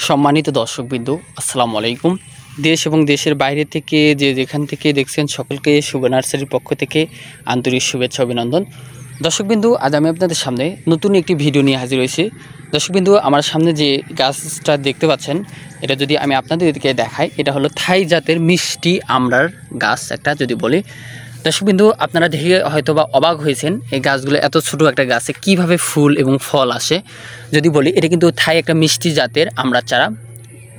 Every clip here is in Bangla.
সম্মানিত দর্শকবৃন্দ, আসসালামু আলাইকুম। দেশ এবং দেশের বাইরে থেকে যেখান থেকে দেখছেন সকলকে শুভ নার্সারির পক্ষ থেকে আন্তরিক শুভেচ্ছা অভিনন্দন। দর্শকবৃন্দু, আজ আমি আপনাদের সামনে নতুন একটি ভিডিও নিয়ে হাজির হয়েছি। দর্শকবৃন্দু, আমার সামনে যে গাছটা দেখতে পাচ্ছেন, এটা যদি আমি আপনাদেরকে দেখাই, এটা হলো থাই জাতের মিষ্টি আমড়ার গাছ একটা। যদি বলি দর্শকবৃন্দু, আপনারা দেখে হয়তো বা অবাক হয়েছেন এই গাছগুলো এত ছোটো একটা গাছে কিভাবে ফুল এবং ফল আসে। যদি বলি, এটা কিন্তু থাই একটা মিষ্টি জাতের আমড়ার চারা।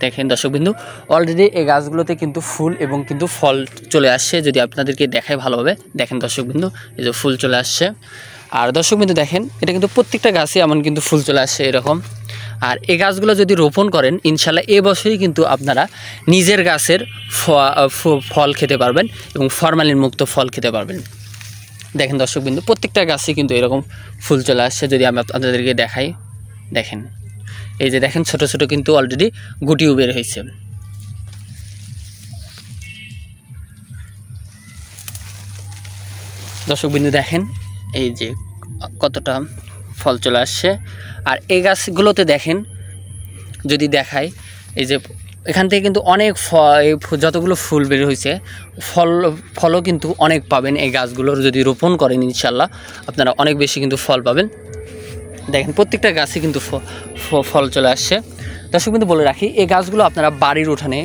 দেখেন দর্শকবৃন্দু, অলরেডি এই গাছগুলোতে কিন্তু ফুল এবং কিন্তু ফল চলে আসছে। যদি আপনাদেরকে দেখাই ভালোভাবে, দেখেন দর্শকবৃন্দু, এই যে ফুল চলে আসছে। আর দর্শকবৃন্দু দেখেন, এটা কিন্তু প্রত্যেকটা গাছে এমন কিন্তু ফুল চলে আসছে এরকম। আর এই গাছগুলো যদি রোপণ করেন, ইনশাল্লাহ এবছরই কিন্তু আপনারা নিজের গাছের ফল খেতে পারবেন এবং ফরমালিন মুক্ত ফল খেতে পারবেন। দেখেন দর্শকবৃন্দু, প্রত্যেকটা গাছে কিন্তু এরকম ফুল চলে আসছে। যদি আমি আপনাদেরকে দেখাই, দেখেন এই যে দেখেন ছোট ছোট কিন্তু অলরেডি গুটিও বের হয়েছে। দর্শকবৃন্দু দেখেন এই যে কতটা ফল চলে আসছে। আর এই গাছগুলোতে দেখেন, যদি দেখাই, এই যে এখান থেকে কিন্তু অনেক যতগুলো ফুল বের হয়েছে, ফলও কিন্তু অনেক পাবেন। এই গাছগুলোর যদি রোপণ করেন, ইনশাল্লাহ আপনারা অনেক বেশি কিন্তু ফল পাবেন। দেখেন প্রত্যেকটা গাছে কিন্তু ফল চলে আসছে। দর্শক কিন্তু বলে রাখি, এই গাছগুলো আপনারা বাড়ির উঠানে,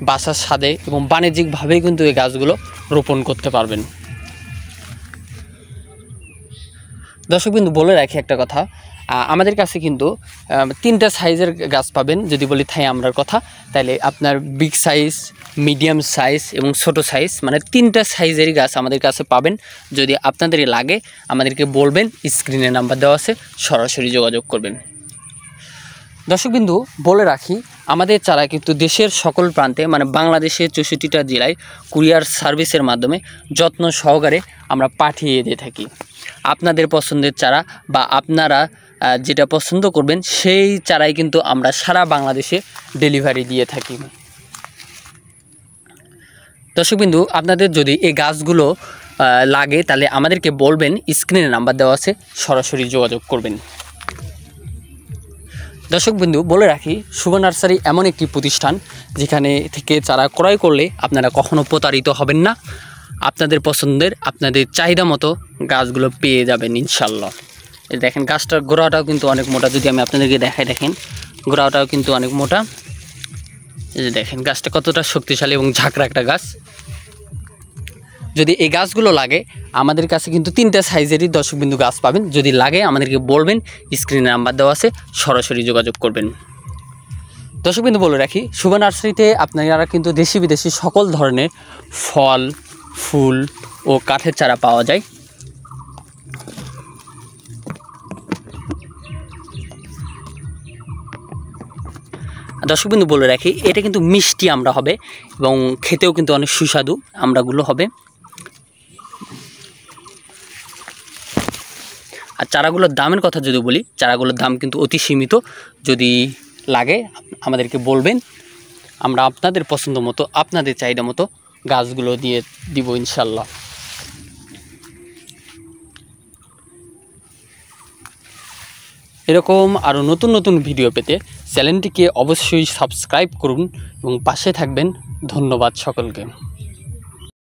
বাসার ছাদে এবং বাণিজ্যিকভাবেই কিন্তু এই গাছগুলো রোপণ করতে পারবেন। দর্শক কিন্তু বলে রাখি একটা কথা, আমাদের কাছে কিন্তু 3টা সাইজের গাছ পাবেন। যদি বলি থাই আমড়ার কথা, তাহলে আপনার বিগ সাইজ, মিডিয়াম সাইজ এবং ছোট সাইজ, মানে 3টা সাইজেরই গাছ আমাদের কাছে পাবেন। যদি আপনাদের লাগে আমাদেরকে বলবেন, স্ক্রিনে নাম্বার দেওয়া আছে, সরাসরি যোগাযোগ করবেন। দর্শকবিন্দু বলে রাখি, আমাদের চারা কিন্তু দেশের সকল প্রান্তে, মানে বাংলাদেশের 64টা জেলায় কুরিয়ার সার্ভিসের মাধ্যমে যত্ন সহকারে আমরা পাঠিয়ে দিয়ে থাকি। আপনাদের পছন্দের চারা বা আপনারা যেটা পছন্দ করবেন সেই চারাই কিন্তু আমরা সারা বাংলাদেশে ডেলিভারি দিয়ে থাকি। দর্শকবিন্দু, আপনাদের যদি এই গাছগুলো লাগে তাহলে আমাদেরকে বলবেন, স্ক্রিনে নাম্বার দেওয়া আছে, সরাসরি যোগাযোগ করবেন। দর্শকবৃন্দু বলে রাখি, শুভ নার্সারি এমন একটি প্রতিষ্ঠান যেখানে থেকে চারা ক্রয় করলে আপনারা কখনো প্রতারিত হবেন না। আপনাদের পছন্দের, আপনাদের চাহিদা মতো গাছগুলো পেয়ে যাবেন ইনশাল্লাহ। এই দেখেন গাছটার গোড়াটাও কিন্তু অনেক মোটা। যদি আমি আপনাদেরকে দেখাই, দেখেন গোড়াটাও কিন্তু অনেক মোটা। এই যে দেখেন গাছটা কতটা শক্তিশালী এবং ঝাঁকড়া একটা গাছ। যদি এই গাছগুলো লাগে, আমাদের কাছে কিন্তু 3টা সাইজেরই দর্শকবিন্দু গাছ পাবেন। যদি লাগে আমাদেরকে বলবেন, স্ক্রিনে নাম্বার দেওয়া আছে, সরাসরি যোগাযোগ করবেন। দর্শকবিন্দু বলে রাখি, শুভ নার্সারিতে আপনারা কিন্তু দেশি বিদেশি সকল ধরনের ফল, ফুল ও কাঠের চারা পাওয়া যায়। দর্শকবিন্দু বলে রাখি, এটা কিন্তু মিষ্টি আমড়া হবে এবং খেতেও কিন্তু অনেক সুস্বাদু আমড়াগুলো হবে। আর চারাগুলোর দামের কথা যদি বলি, চারাগুলোর দাম কিন্তু অতি সীমিত। যদি লাগে আমাদেরকে বলবেন, আমরা আপনাদের পছন্দ মতো, আপনাদের চাহিদা মতো গাছগুলো দিয়ে দিব ইনশাল্লাহ। এরকম আরও নতুন নতুন ভিডিও পেতে চ্যানেলটিকে অবশ্যই সাবস্ক্রাইব করুন এবং পাশে থাকবেন। ধন্যবাদ সকলকে।